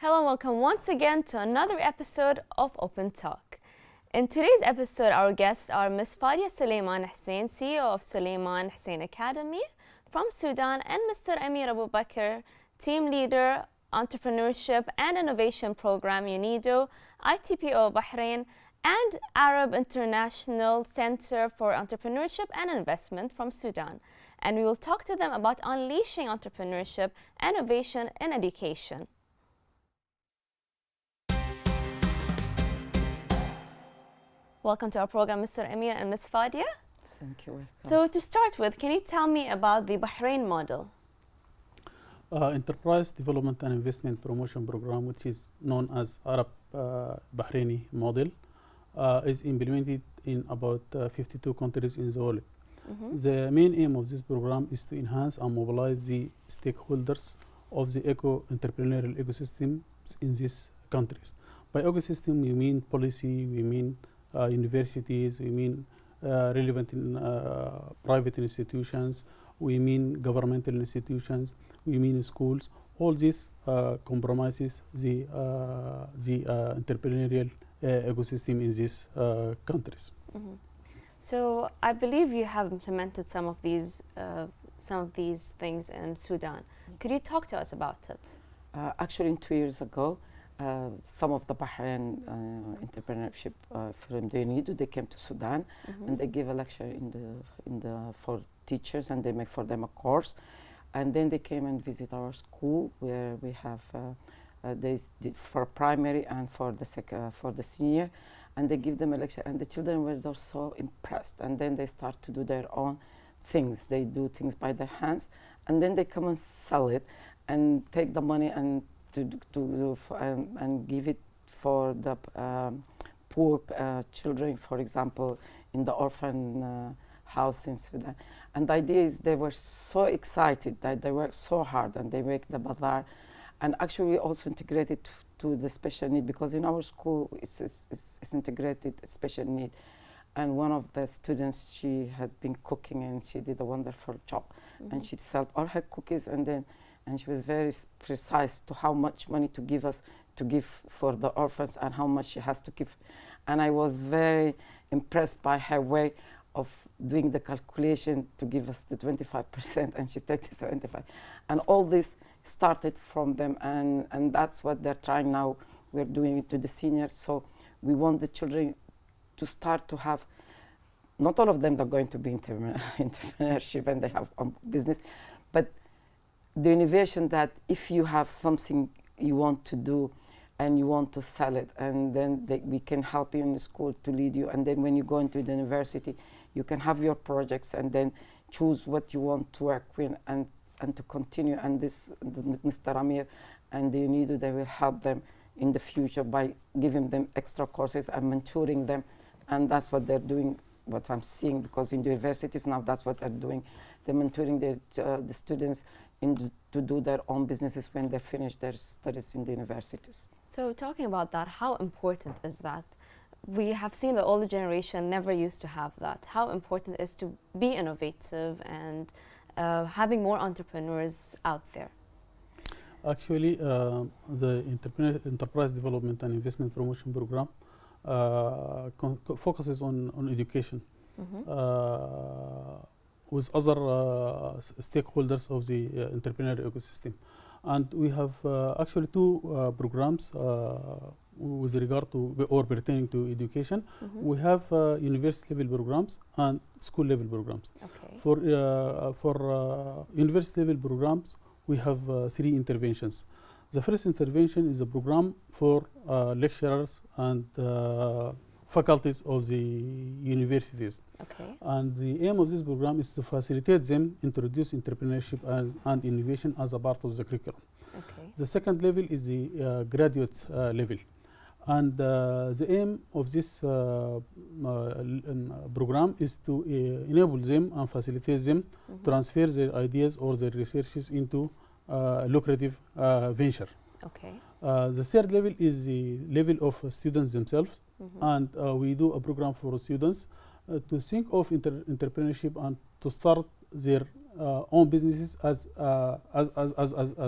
Hello and welcome once again to another episode of Open Talk. In today's episode, our guests are Ms. Fadia Suleiman Hussein, CEO of Suleiman Hussein Academy from Sudan, and Mr. Amir Abu Bakr, Team Leader, Entrepreneurship and Innovation Program, UNIDO, ITPO Bahrain, and Arab International Center for Entrepreneurship and Investment from Sudan. And we will talk to them about unleashing entrepreneurship and innovation in education. Welcome to our program, Mr. Amir and Ms. Fadia. Thank you. So to start with, can you tell me about the Bahrain model? Enterprise Development and Investment Promotion Program, which is known as Arab Bahraini model, is implemented in about 52 countries in the world. The main aim of this program is to enhance and mobilize the stakeholders of the entrepreneurial ecosystems in these countries. By ecosystem, we mean policy, we mean universities, we mean relevant private institutions, we mean governmental institutions, we mean schools. All this compromises the entrepreneurial ecosystem in these countries. So I believe you have implemented some of these things in Sudan. Could you talk to us about it? Actually, 2 years ago, some of the Bahrain entrepreneurship from the UNIDO, they came to Sudan and they gave a lecture for teachers, and they make for them a course. And then they came and visit our school where we have they did for primary and for the senior, and they give them a lecture, and the children were so impressed. And then they start to do their own things. They do things by their hands, and then they come and sell it and take the money and and give it for the poor children, for example, in the orphan house in Sudan. And the idea is they were so excited that they worked so hard, and they make the bazaar. And actually we also integrated to the special need, because in our school it's integrated special need. And one of the students, she has been cooking, and she did a wonderful job. And she sold all her cookies, and she was very precise to how much money to give for the orphans and how much she has to give. And I was very impressed by her way of doing the calculation to give us the 25%, and she takes the 75%. And all this started from them, and that's what they're trying now. We're doing it to the seniors. So we want the children to start to have, not all of them are going to be entrepreneurship and they have a business, but the innovation that if you have something you want to do and you want to sell it, and then we can help you in the school to lead you, and then when you go into the university you can have your projects and then choose what you want to work with and to continue. And Mr. Amir and the UNIDO, they will help them in the future by giving them extra courses and mentoring them. And that's what they're doing, what I'm seeing, because in the universities now that's what they're doing. They're mentoring the students to do their own businesses when they finish their studies in the universities. So talking about that, how important is that? We have seen the older generation never used to have that. How important is to be innovative and having more entrepreneurs out there? Actually, the Enterprise Development and Investment Promotion Program focuses on education with other stakeholders of the entrepreneurial ecosystem. And we have actually two programs with regard to or pertaining to education. We have university level programs and school level programs. Okay. For university level programs, we have three interventions. The first intervention is a program for lecturers and faculties of the universities. Okay. And the aim of this program is to facilitate them introduce entrepreneurship and innovation as a part of the curriculum. Okay. The second level is the graduate level. And the aim of this program is to enable them and facilitate them transfer their ideas or their researches into lucrative venture. Okay. The third level is the level of students themselves, and we do a program for students to think of entrepreneurship and to start their own businesses as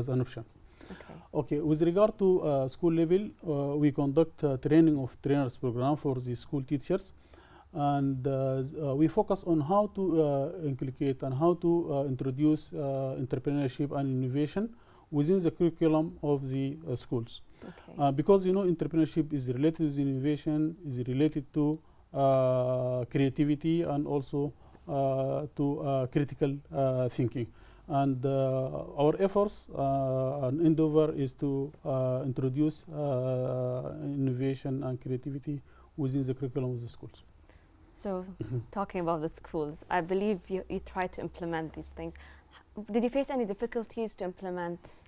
an option. Okay. Okay, with regard to school level, we conduct training of trainers program for the school teachers, and we focus on how to inculcate and how to introduce entrepreneurship and innovation within the curriculum of the schools. Okay. Because entrepreneurship is related with innovation, is related to creativity and also to critical thinking. And our efforts and endeavor is to introduce innovation and creativity within the curriculum of the schools. So, talking about the schools, I believe you try to implement these things. Did you face any difficulties to implement?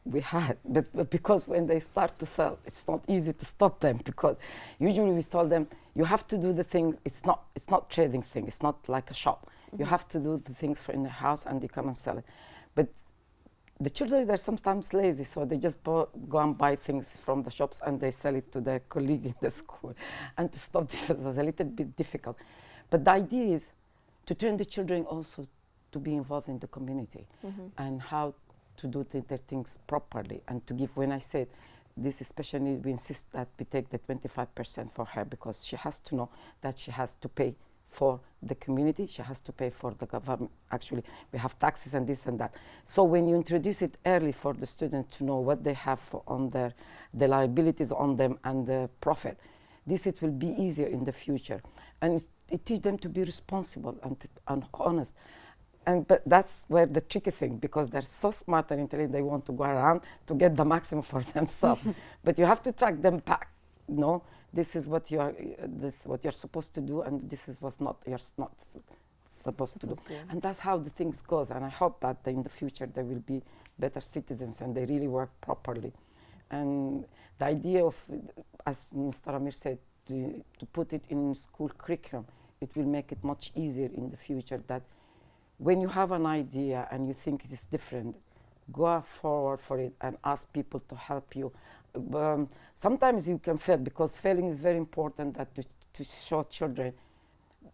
We had, but because when they start to sell, it's not easy to stop them, because usually we tell them you have to do the things. It's not trading thing. It's not like a shop. You have to do the things in the house and you come and sell it. But the children, they're sometimes lazy, so they just go and buy things from the shops and they sell it to their colleague in the school. And to stop this was a little bit difficult. But the idea is to train the children also to be involved in the community and how to do their things properly, and to give, when I said this especially, we insist that we take the 25% for her, because she has to know that she has to pay for the community, she has to pay for the government. Actually, we have taxes and this and that. So when you introduce it early for the student to know what they have on the liabilities on them and the profit, it will be easier in the future. And it teaches them to be responsible and honest. But that's where the tricky thing, because they're so smart and intelligent, they want to go around to get the maximum for themselves. But you have to track them back. No, this is what you're supposed to do, and this is what you're not supposed to do. And that's how the things goes. And I hope that in the future they will be better citizens and they really work properly. And the idea of, as Mr. Amir said, to put it in school curriculum, it will make it much easier in the future, that when you have an idea and you think it is different, go forward for it and ask people to help you. Sometimes you can fail, because failing is very important, that to show children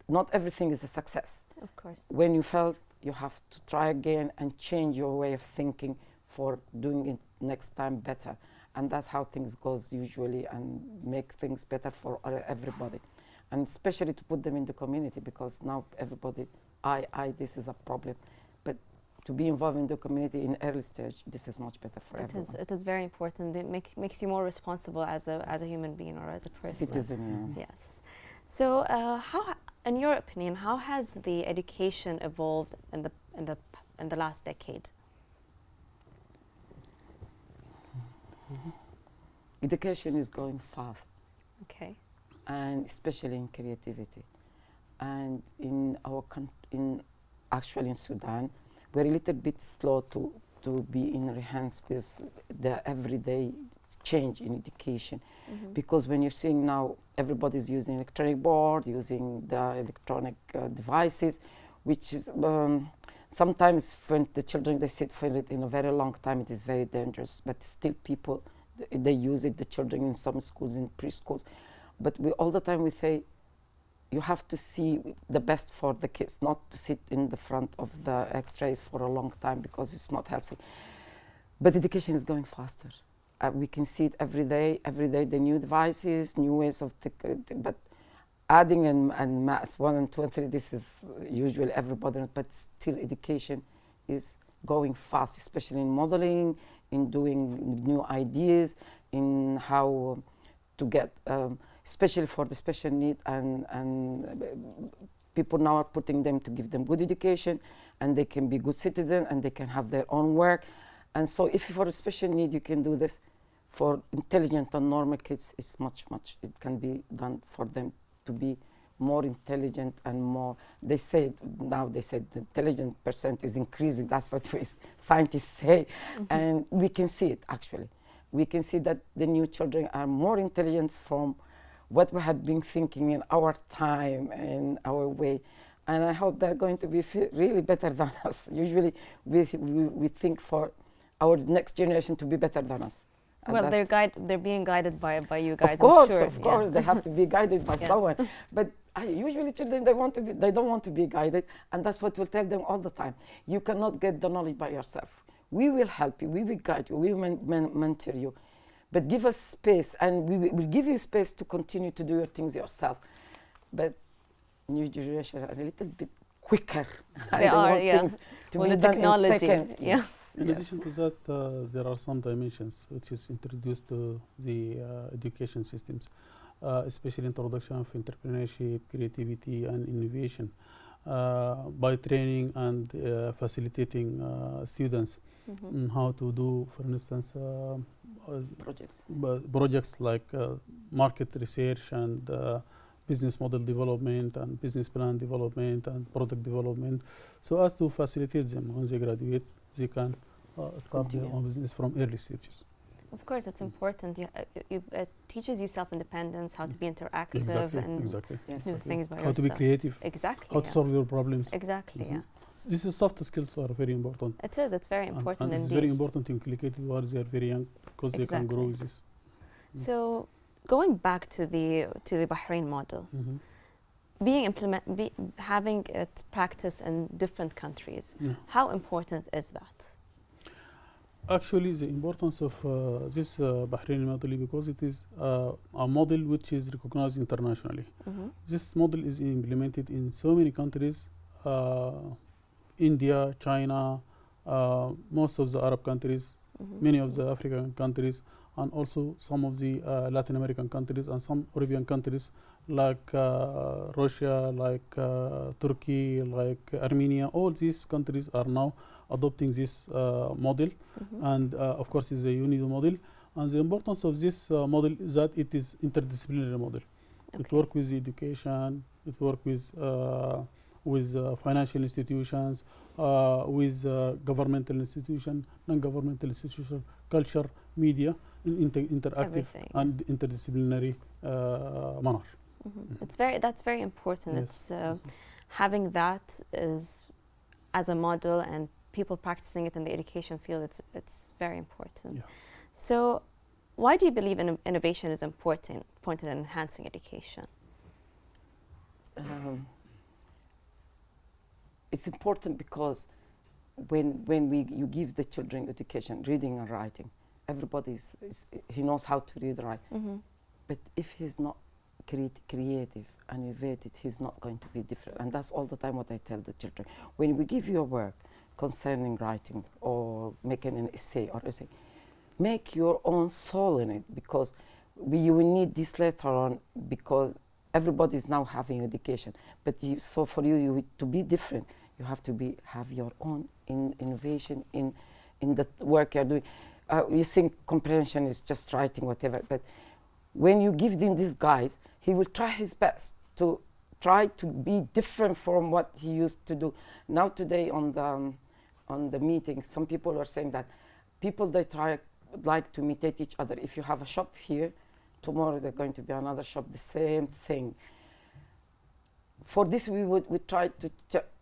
not everything is a success. Of course. When you fail, you have to try again and change your way of thinking for doing it next time better. And that's how things goes usually, and make things better for everybody. And especially to put them in the community, because now everybody, this is a problem. But to be involved in the community in early stage, this is much better for everyone. It is very important. It makes you more responsible as a human being or as a person. Citizen, yeah. Yes. So, how, in your opinion, how has the education evolved in the last decade? Education is going fast. Okay. And especially in creativity. And in our actually in Sudan, we're a little bit slow to be in hands with the everyday change in education. Because when you're seeing now everybody's using electronic board, using the electronic devices, which is sometimes when the children, they sit for it in a very long time, it is very dangerous. But still people, they use it, the children in some schools, in preschools. But all the time we say, you have to see the best for the kids, not to sit in the front of the X-rays for a long time, because it's not healthy. But education is going faster. We can see it every day, the new devices, new ways of but adding and maths 1 and 2 and 3, this is usually everybody, but still education is going fast, especially in modeling, in doing new ideas, in how to get, especially for the special need, and people now are putting them to give them good education, and they can be good citizens, and they can have their own work. And so if for a special need you can do this, for intelligent and normal kids, it's much, it can be done for them to be more intelligent and more, they say the intelligent percent is increasing, that's what scientists say. And we can see it actually. We can see that the new children are more intelligent from what we had been thinking in our time and our way. And I hope they're going to be really better than us. Usually we think for our next generation to be better than us. And well, they're being guided by you guys. Of course, I'm sure. of course, they have to be guided by someone. But usually children, they don't want to be guided, and that's what we'll tell them all the time. You cannot get the knowledge by yourself. We will help you, we will guide you, we will mentor you. But give us space, and we will give you space to continue to do your things yourself. But new generation are a little bit quicker. They are, yeah. Things to With be the done technology, in seconds. yes. In addition to that, there are some dimensions which is introduced to the education systems, especially introduction of entrepreneurship, creativity, and innovation by training and facilitating students in how to do, for instance, projects like market research and business model development and business plan development and product development, so as to facilitate them once they graduate, they can start their own business from early stages. Of course, it's important. It teaches you self-independence, how to be interactive, and do things by yourself. How to be creative. Exactly. How to solve your problems. Exactly. Yeah. This is soft skills are very important. It is. It's very important. And it's very important to inculcate it while they are very young, because they can grow with this. So, going back to the Bahrain model, having it practice in different countries, how important is that? Actually, the importance of this Bahraini model, because it is a model which is recognized internationally. This model is implemented in so many countries, India, China, most of the Arab countries, many of the African countries, and also some of the Latin American countries and some European countries like Russia, like Turkey, like Armenia. All these countries are now adopting this model, and of course is a UNIDO model. And the importance of this model is that it is interdisciplinary model. It works with education, it works with financial institutions, with governmental institutions, non-governmental institutions, culture, media, in interactive and interdisciplinary manner. That's very important. Yes. It's having that as a model and people practicing it in the education field. It's very important. Yeah. So, why do you believe innovation is important in enhancing education? It's important because when you give the children education, reading and writing, everybody he knows how to read and write. But if he's not creative and innovative, he's not going to be different. And that's all the time what I tell the children. When we give you a work concerning writing or making an essay, make your own soul in it, because you will need this later on, because everybody is now having education. But so for you to be different, you have to have your own innovation in the work you're doing. You think comprehension is just writing, whatever, but when you give them these guides, he will try his best to try to be different from what he used to do. Now today on the meeting, some people are saying that people like to imitate each other. If you have a shop here, tomorrow there's going to be another shop, the same thing. For this, we try to.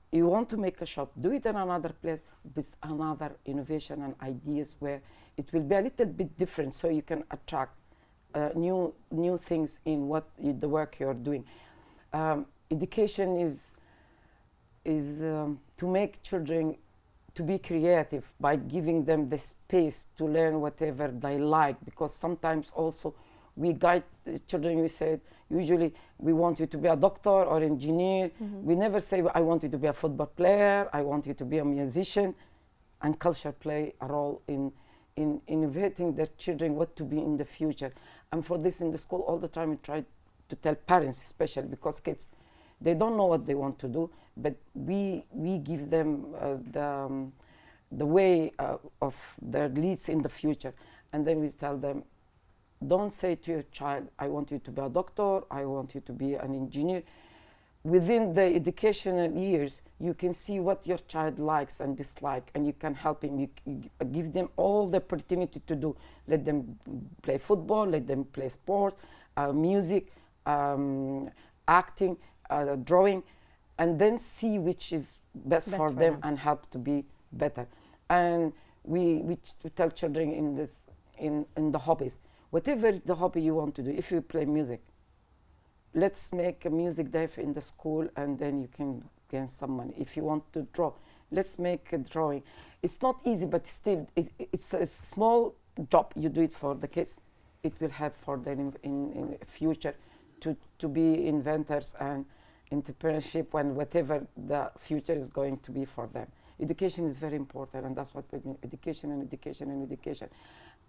You want to make a shop, do it in another place with another innovation and ideas where it will be a little bit different, so you can attract new things in the work you're doing. Education is to make children to be creative by giving them the space to learn whatever they like, because sometimes also we guide the children. We said usually we want you to be a doctor or engineer. We never say I want you to be a football player, I want you to be a musician. And culture play a role in innovating their children what to be in the future. And for this in the school all the time we try to tell parents, especially because kids, they don't know what they want to do, but we give them the way of their leads in the future. And then we tell them, don't say to your child, I want you to be a doctor, I want you to be an engineer. Within the educational years, you can see what your child likes and dislikes, and you can help him. You give them all the opportunity to do. Let them play football, let them play sport, music, acting, drawing, and then see which is best for them and help to be better. And we tell children in the hobbies, whatever the hobby you want to do, if you play music, let's make a music day in the school, and then you can gain some money. If you want to draw, let's make a drawing. It's not easy, but still, it's a small job. You do it for the kids. It will help for them in future to be inventors and entrepreneurship when whatever the future is going to be for them. Education is very important, and that's what we mean, education and education and education.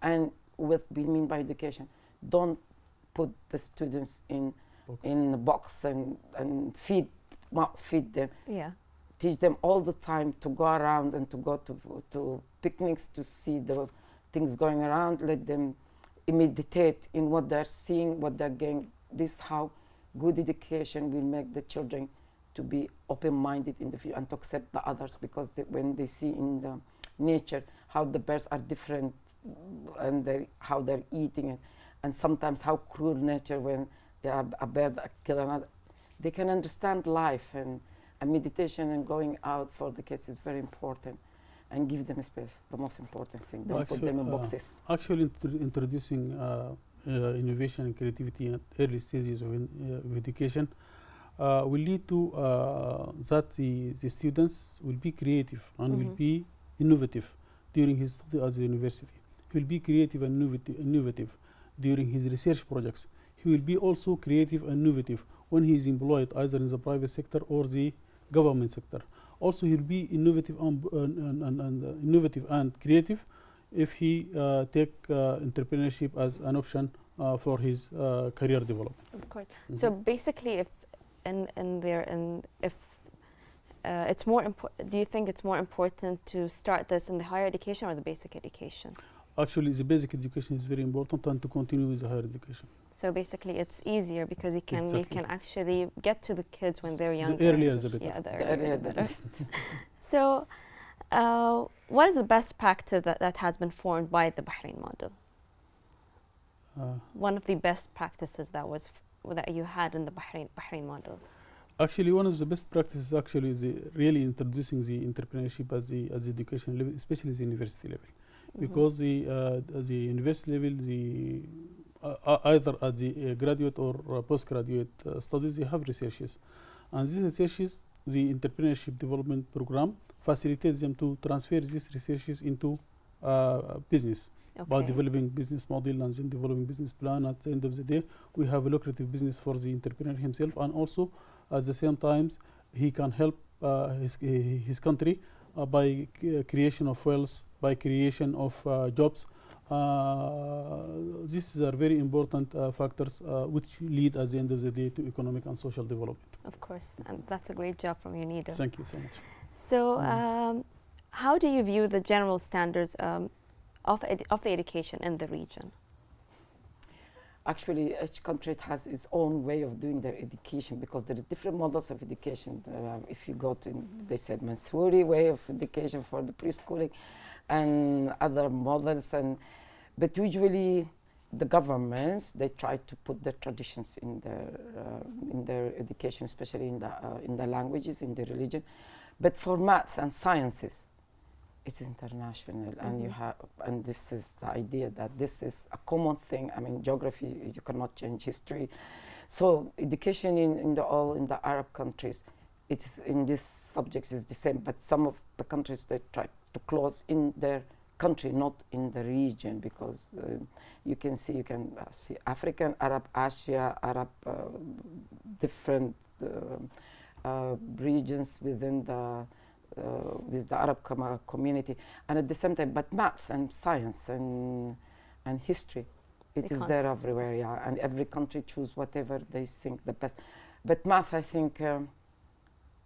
And what we mean by education, don't put the students in a box and feed them. Yeah. Teach them all the time to go around and to go to picnics to see the things going around. Let them meditate in what they're seeing, what they're getting. This is how good education will make the children to be open-minded in the future and to accept the others, because when they see in the nature how the birds are different and how they're eating and sometimes how cruel nature when a bird kill another, they can understand life, and meditation and going out for the kids is very important, and give them space, the most important thing. Don't put them in boxes. Actually, introducing innovation and creativity at early stages of education will lead to that the students will be creative and will be innovative during his study at the university. He will be creative and innovative during his research projects. He will be also creative and innovative when he is employed either in the private sector or the government sector. Also, he will be innovative and creative if he take entrepreneurship as an option for his career development. Of course. So basically, if it's more important, do you think it's more important to start this in the higher education or the basic education? Actually, the basic education is very important, and to continue with the higher education. So basically, it's easier because you can actually get to the kids when they're younger. The earlier the better. Yeah, the earlier the better. So, what is the best practice that has been formed by the Bahrain model? One of the best practices that you had in the Bahrain model. Actually, one of the best practices actually is really introducing the entrepreneurship at the education level, especially the university level, because the university level, either at the graduate or postgraduate studies, they have researches, and these researches, the entrepreneurship development program facilitates them to transfer these researches into business. By developing business model and then developing business plan. At the end of the day, we have a lucrative business for the entrepreneur himself, and also at the same times he can help his country by creation of wealth, by creation of jobs. These are very important factors which lead at the end of the day to economic and social development. Of course, and that's a great job from UNIDO. Thank you so much. So, how do you view the general standards of the education in the region? Actually, each country has its own way of doing their education, because there is different models of education. If you go to, they said Mansouri way of education for the preschooling, and other models, but usually the governments, they try to put their traditions in their education, especially in the languages, in the religion. But for math and sciences, it's international, and this is the idea that this is a common thing. I mean, geography, you cannot change history. So education in the Arab countries, it's in these subjects is the same, but some of the countries, they try to close in their country, not in the region, because you can see African, Arab, Asia, Arab, different regions within with the Arab community, and at the same time, but math and science and history, it is there everywhere, and every country choose whatever they think the best. But math, I think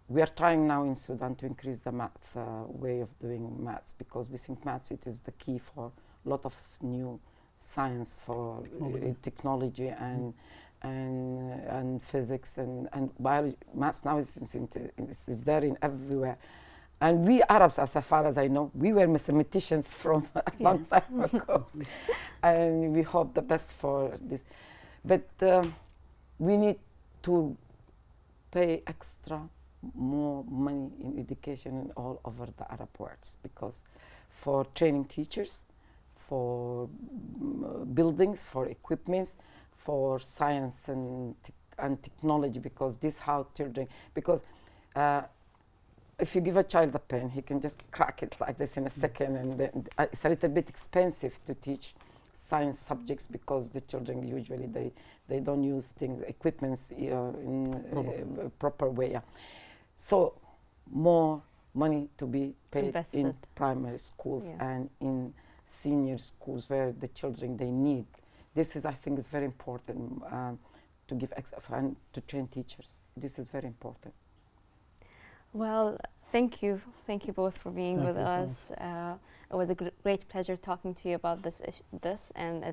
we are trying now in Sudan to increase the math way of doing maths, because we think maths, it is the key for a lot of new science, for technology and physics and biology. Maths now is there in everywhere. And we Arabs, as far as I know, we were mathematicians from a long time ago. And we hope the best for this. But we need to pay more money in education all over the Arab world, because for training teachers, for buildings, for equipments, for science and technology, because this how children, because if you give a child a pen, he can just crack it like this in a second. And then, it's a little bit expensive to teach science subjects because the children usually they don't use things, equipments in a proper way. Yeah. So more money to be paid Invested. in primary schools Yeah. and in senior schools where the children they need. This is, I think, is very important to give and to train teachers. This is very important. Well, thank you both for being Thank with you so us. It was a great pleasure talking to you about this, and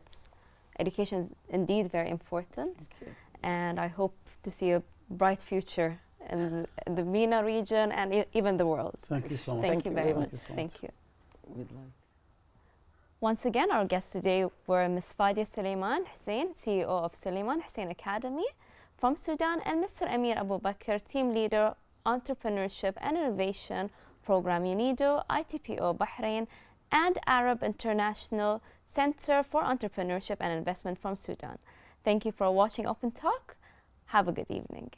education is indeed very important. Thank you. And I hope to see a bright future in the MENA region and even the world. Thank you so much. Thank you very much. Thank you so much. Thank you. We'd like. Once again, our guests today were Ms. Fadia Suleiman Hussein, CEO of Suleiman Hussein Academy from Sudan, and Mr. Amir Abu Bakr, Team Leader, Entrepreneurship and Innovation Program UNIDO, ITPO Bahrain, and Arab International Center for Entrepreneurship and Investment from Sudan. Thank you for watching Open Talk. Have a good evening.